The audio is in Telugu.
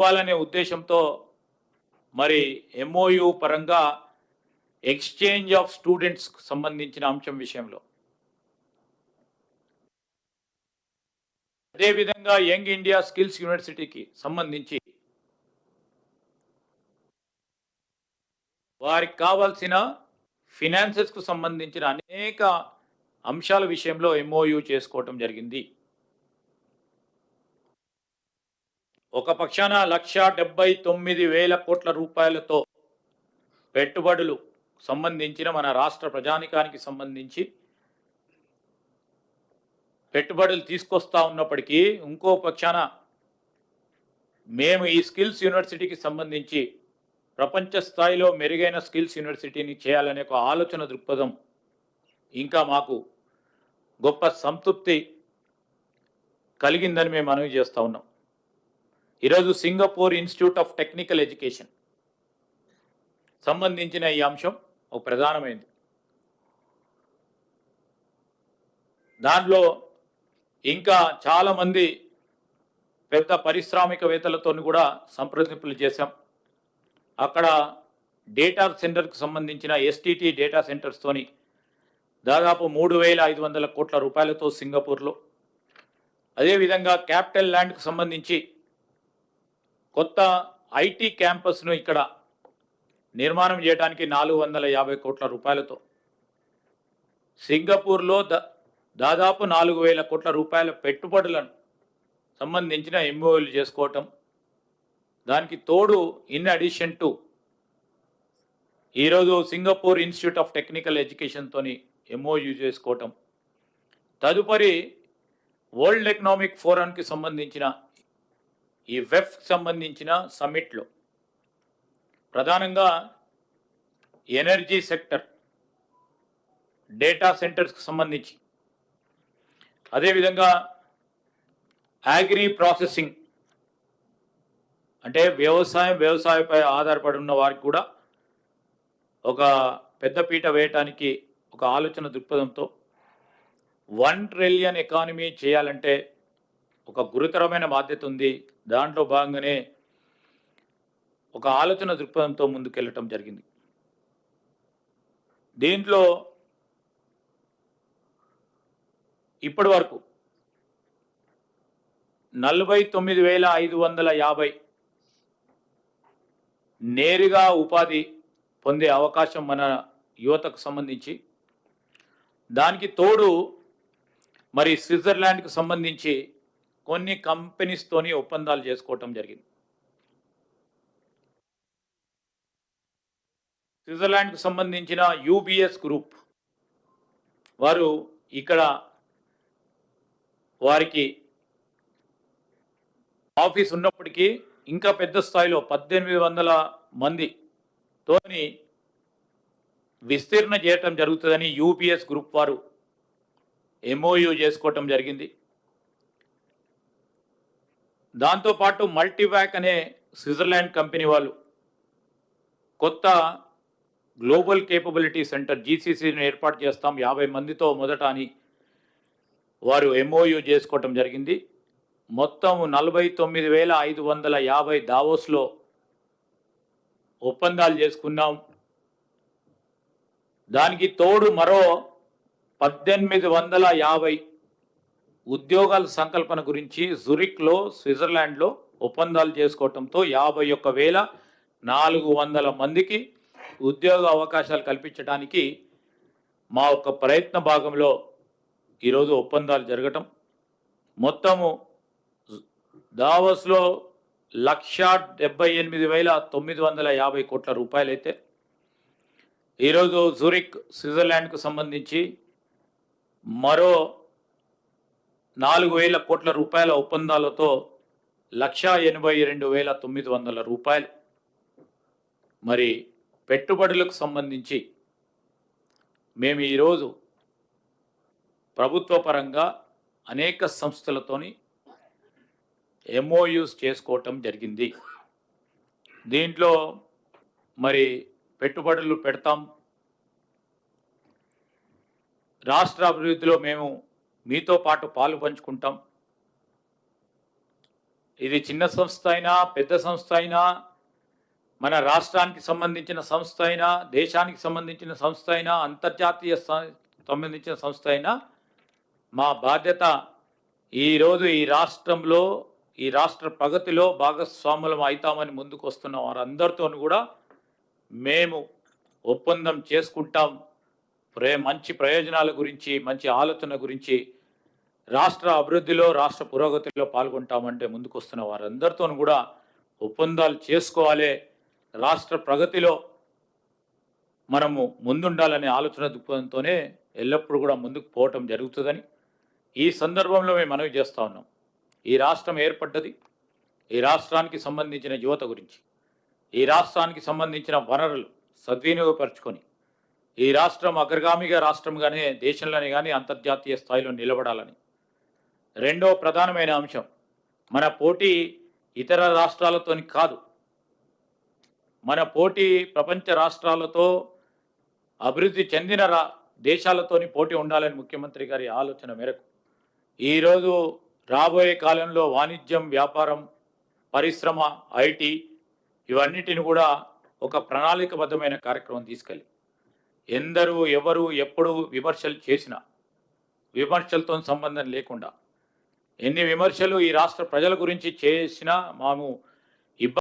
ఇవ్వాలనే ఉద్దేశంతో మరి ఎంఓయు పరంగా ఎక్స్చేంజ్ ఆఫ్ స్టూడెంట్స్ సంబంధించిన అంశం విషయంలో, అదేవిధంగా యంగ్ ఇండియా స్కిల్స్ యూనివర్సిటీకి సంబంధించి వారికి కావాల్సిన ఫినాన్సెస్కు సంబంధించిన అనేక అంశాల విషయంలో ఎంఓయు చేసుకోవటం జరిగింది. ఒక పక్షాన 1,79,000 కోట్ల రూపాయలతో పెట్టుబడులు సంబంధించిన మన రాష్ట్ర ప్రజానికానికి సంబంధించి పెట్టుబడులు తీసుకొస్తా ఉన్నప్పటికీ, ఇంకో పక్షాన మేము ఈ స్కిల్స్ యూనివర్సిటీకి సంబంధించి ప్రపంచ స్థాయిలో మెరుగైన స్కిల్స్ యూనివర్సిటీని చేయాలనే ఒక ఆలోచన దృక్పథం ఇంకా మాకు గొప్ప సంతృప్తి కలిగిందని మేము మనవి చేస్తూ ఉన్నాం. ఈరోజు Singapore institute of technical education సంబంధించిన ఈ అంశం ఒక ప్రధానమైనది. దాంట్లో ఇంకా చాలామంది పెద్ద పారిశ్రామికవేత్తలతో కూడా సంప్రదింపులు చేశాం. అక్కడ డేటా సెంటర్కి సంబంధించిన ఎస్టీటీ డేటా సెంటర్స్తోని దాదాపు 3,500 కోట్ల రూపాయలతో సింగపూర్లో, అదేవిధంగా క్యాపిటల్ ల్యాండ్కి సంబంధించి కొత్త ఐటీ క్యాంపస్ను ఇక్కడ నిర్మాణం చేయడానికి 450 కోట్ల రూపాయలతో, సింగపూర్లో దాదాపు 4,000 కోట్ల రూపాయల పెట్టుబడులను సంబంధించిన ఎంఓయూలు చేసుకోవటం, దానికి తోడు ఇన్ అడిషన్ టు ఈరోజు సింగపూర్ ఇన్స్టిట్యూట్ ఆఫ్ టెక్నికల్ ఎడ్యుకేషన్తోని ఎంఓయూ చేసుకోవటం, తదుపరి వరల్డ్ ఎకనామిక్ ఫోరంకి సంబంధించిన ఈ వెఫ్కి సంబంధించిన సమ్మిట్లో ప్రధానంగా ఎనర్జీ సెక్టర్, డేటా సెంటర్స్కి సంబంధించి, అదేవిధంగా అగ్రి ప్రాసెసింగ్ అంటే వ్యవసాయంపై ఆధారపడి ఉన్న వారికి కూడా ఒక పెద్దపీట వేయటానికి ఒక ఆలోచన దృక్పథంతో 1 ట్రిలియన్ ఎకానమీ చేయాలంటే ఒక గురుతరమైన బాధ్యత ఉంది. దాంట్లో భాగంగానే ఒక ఆలోచన దృక్పథంతో ముందుకెళ్ళటం జరిగింది. దీంట్లో ఇప్పటి వరకు 49,550 నేరుగా ఉపాధి పొందే అవకాశం మన యువతకు సంబంధించి, దానికి తోడు మరి స్విట్జర్లాండ్కి సంబంధించి కొన్ని కంపెనీస్తోని ఒప్పందాలు చేసుకోవటం జరిగింది. స్విట్జర్లాండ్కు సంబంధించిన యూబిఎస్ గ్రూప్ వారు ఇక్కడ వారికి ఆఫీస్ ఉన్నప్పటికీ ఇంకా పెద్ద స్థాయిలో 1,800 మందితోని విస్తీర్ణ చేయటం జరుగుతుందని యూబిఎస్ గ్రూప్ వారు ఎంఓయూ చేసుకోవటం జరిగింది. దాంతోపాటు మల్టీవాక్ అనే స్విట్జర్లాండ్ కంపెనీ వాళ్ళు కొత్త గ్లోబల్ కేపబిలిటీ సెంటర్ జీసీసీని ఏర్పాటు చేస్తాం 50 మందితో మొదట అని వారు ఎంఓయూ చేసుకోవటం జరిగింది. మొత్తం 49,550 దావోస్లో ఒప్పందాలు చేసుకున్నాం. దానికి తోడు మరో 1,850 ఉద్యోగాల సంకల్పన గురించి జురిక్లో స్విట్జర్లాండ్లో ఒప్పందాలు చేసుకోవటంతో 51,400 మందికి ఉద్యోగ అవకాశాలు కల్పించడానికి మా యొక్క ప్రయత్న భాగంలో ఈరోజు ఒప్పందాలు జరగటం, మొత్తము దావోస్లో 1,78,950 కోట్ల రూపాయలైతే ఈరోజు జూరిక్ స్విట్జర్లాండ్కు సంబంధించి మరో 4,000 కోట్ల రూపాయల ఒప్పందాలతో 1,82,900 రూపాయలు మరి పెట్టుబడులకు సంబంధించి మేము ఈరోజు ప్రభుత్వ పరంగా అనేక సంస్థలతోని ఎంఓయూస్ చేసుకోవటం జరిగింది. దీంట్లో మరి పెట్టుబడులు పెడతాం, రాష్ట్ర అభివృద్ధిలో మేము మీతో పాటు పాలు పంచుకుంటాం. ఇది చిన్న సంస్థ అయినా పెద్ద సంస్థ అయినా మన రాష్ట్రానికి సంబంధించిన సంస్థ అయినా దేశానికి సంబంధించిన సంస్థ అయినా అంతర్జాతీయ సంబంధించిన సంస్థ అయినా మా బాధ్యత ఈరోజు ఈ రాష్ట్రంలో ఈ రాష్ట్ర ప్రగతిలో భాగస్వాములం అవుతామని ముందుకు వస్తున్న వారందరితో కూడా మేము ఒప్పందం చేసుకుంటాం. మంచి ప్రయోజనాల గురించి మంచి ఆలోచన గురించి రాష్ట్ర అభివృద్ధిలో రాష్ట్ర పురోగతిలో పాల్గొంటామంటే ముందుకు వస్తున్న వారందరితో కూడా ఒప్పందాలు చేసుకోవాలి. రాష్ట్ర ప్రగతిలో మనము ముందుండాలనే ఆలోచన దృక్పథంతోనే ఎల్లప్పుడూ కూడా ముందుకు పోవటం జరుగుతుందని ఈ సందర్భంలో మేము మనవి చేస్తూ ఉన్నాం. ఈ రాష్ట్రం ఏర్పడ్డది ఈ రాష్ట్రానికి సంబంధించిన యువత గురించి, ఈ రాష్ట్రానికి సంబంధించిన వనరులు సద్వినియోగపరుచుకొని ఈ రాష్ట్రం అగ్రగామిగా రాష్ట్రంగానే దేశంలోనే కానీ అంతర్జాతీయ స్థాయిలో నిలబడాలని. రెండో ప్రధానమైన అంశం, మన పోటీ ఇతర రాష్ట్రాలతో కాదు, మన పోటీ ప్రపంచ రాష్ట్రాలతో అభివృద్ధి చెందిన దేశాలతోని పోటీ ఉండాలని ముఖ్యమంత్రి గారి ఆలోచన మేరకు ఈరోజు రాబోయే కాలంలో వాణిజ్యం, వ్యాపారం, పరిశ్రమ, ఐటీ ఇవన్నిటిని కూడా ఒక ప్రణాళికబద్ధమైన కార్యక్రమం తీసుకెళ్ళి ఎందరూ ఎవరు ఎప్పుడు విమర్శలు చేసినా విమర్శలతో సంబంధం లేకుండా ఎన్ని విమర్శలు ఈ రాష్ట్ర ప్రజల గురించి చేసినా మేము